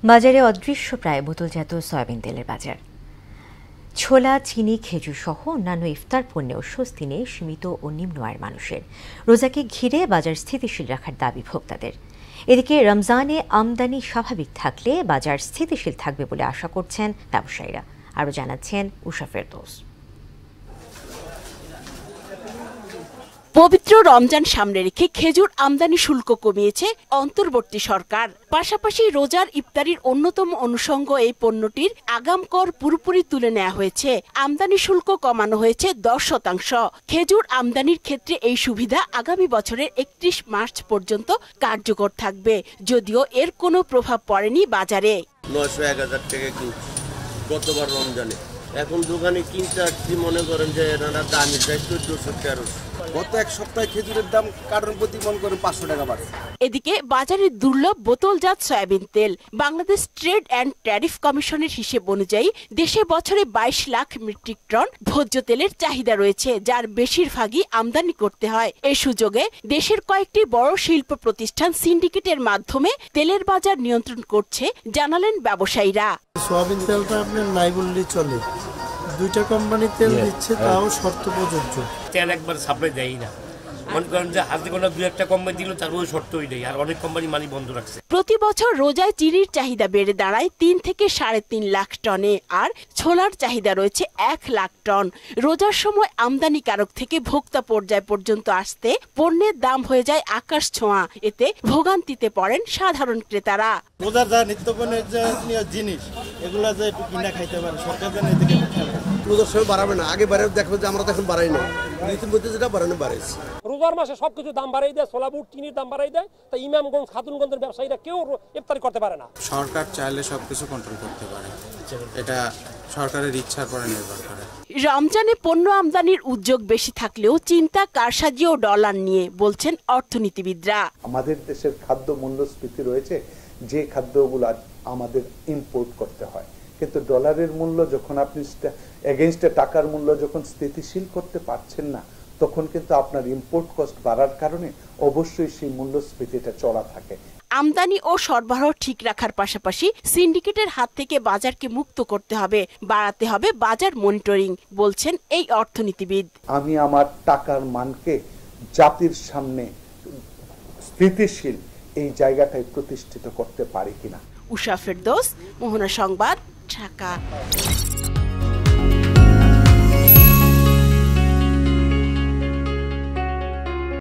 বাজারে অদৃশ্য প্রায় বোতলজাত সয়াবিন তেলের বাজার। ছোলা, চিনি, খেজুর সহ অন্যান্য ইফতার পণ্যেও স্বস্তি নেই সীমিত ও নিম্ন আয়ের মানুষের। রোজাকে ঘিরে বাজার স্থিতিশীল রাখার দাবি ভোক্তাদের। এদিকে রমজানে আমদানি স্বাভাবিক থাকলে বাজার স্থিতিশীল থাকবে বলে আশা করছেন ব্যবসায়ীরা। আরও জানাচ্ছেন উষা ফেরদৌস। পবিত্র রমজান সামনে রেখে খেজুর আমদানি শুল্ক কমিয়েছে অন্তর্বর্তী সরকার। পাশাপাশি রোজার ইফতারির অন্যতম অনুষঙ্গ এই পণ্যটির আগাম কর পুরোপুরি তুলে নেওয়া হয়েছে। আমদানি শুল্ক কমানো হয়েছে 10%। খেজুর আমদানির ক্ষেত্রে এই সুবিধা আগামী বছরের 31 মার্চ পর্যন্ত কার্যকর থাকবে, যদিও এর কোনো প্রভাব পড়েনি বাজারে। 900-1000 টাকা গতবার রমজানে, এখন দোকানে কিনতে আসছি মনে করেন যে এনারা দামি চাই 1400-1300। গত এক সপ্তাহে খেজুরের দাম কার্টন প্রতি মনে করেন 500 টাকা বাড়ছে। এদিকে বাজারে দুর্লভ বোতলজাত সয়াবিন তেল। বাংলাদেশ ট্রেড অ্যান্ড ট্যারিফ কমিশনের হিসেব অনুযায়ী দেশে বছরে 22 লাখ মেট্রিক টন ভোজ্য তেলের চাহিদা রয়েছে, যার বেশিরভাগই আমদানি করতে হয়। এই সুযোগে দেশের কয়েকটি বড় শিল্প প্রতিষ্ঠান সিন্ডিকেটের মাধ্যমে তেলের বাজার নিয়ন্ত্রণ করছে, জানালেন ব্যবসায়ীরা। সয়াবিন তেলটা আপনার নাই বললেই চলে, দুইটা কোম্পানি তেল দিচ্ছে, তাও শর্ত প্রযোজ্য। তেল একবার সাপ্লাই দেয় না, মনে করেন যে হাতে গোনা 2-1টা কোম্পানি দিল, তার ওই শর্তই নেই, আর অনেক কোম্পানি মানি বন্ধ রাখছে। প্রতি বছর রোজায় চিনির চাহিদা বেড়ে দাঁড়ায় 3 থেকে 3.5 লাখ টনে, আর ছোলার চাহিদা রয়েছে 1 লাখ টন। রোজার সময় আমদানিকারক থেকে ভোক্তা পর্যায় পর্যন্ত আসতে পণ্যের দাম হয়ে যায় আকাশ ছোঁয়া। এতে ভোগান্তিতে পড়েন সাধারণ ক্রেতারা। রোজার যা নিত্যপণ্যের যে জিনিস, এগুলা যে একটু কিনা খাইতে পারে, সরকার যেন এদিকে রোজার সময় বাড়াবে না, আগে বাড়াবে, দেখবে যে আমরা তো এখন বাড়াই না, ইতিমধ্যে যেটা বাড়ানো বাড়াইছে। রোজার মাসে সবকিছু দাম বাড়াই দেয়, ছোলা বুট চিনির দাম বাড়াই দেয়, তাই ইমামগঞ্জ খাতুনগঞ্জের ব্যবসায়ীরা কেউ ইফতারি করতে পারে না। সরকার চাইলে সবকিছু কন্ট্রোল করতে পারে, এটা সরকারের ইচ্ছার পরে নির্ভর করে। রমজানে পণ্য আমদানির উদ্যোগ বেশি থাকলেও চিন্তা কারসাজি ও ডলার নিয়ে, বলছেন অর্থনীতিবিদরা। আমাদের দেশের খাদ্য মূল্যস্ফীতি রয়েছে, যে খাদ্যগুলো আমাদের ইম্পোর্ট করতে হয়, কিন্তু ডলারের মূল্য যখন আপনি এগেইনস্টে টাকার মূল্য যখন স্থিতিশীল করতে পারছেন না, তখন কিন্তু আপনার ইম্পোর্ট কস্ট বাড়ার কারণে অবশ্যই সেই মূল্যস্ফীতিটা চড়া থাকে। আমদানি ও সরবরাহ ঠিক রাখার পাশাপাশি সিন্ডিকেটের হাত থেকে বাজারকে মুক্ত করতে হবে, বাড়াতে হবে বাজার মনিটরিং, বলছেন এই অর্থনীতিবিদ। আমি আমার টাকার মানকে জাতির সামনে স্থিতিশীল এই জায়গাটায় প্রতিষ্ঠিত করতে পারি কিনা। উষা ফেরদৌস, মোহনা সংবাদ, ঢাকা।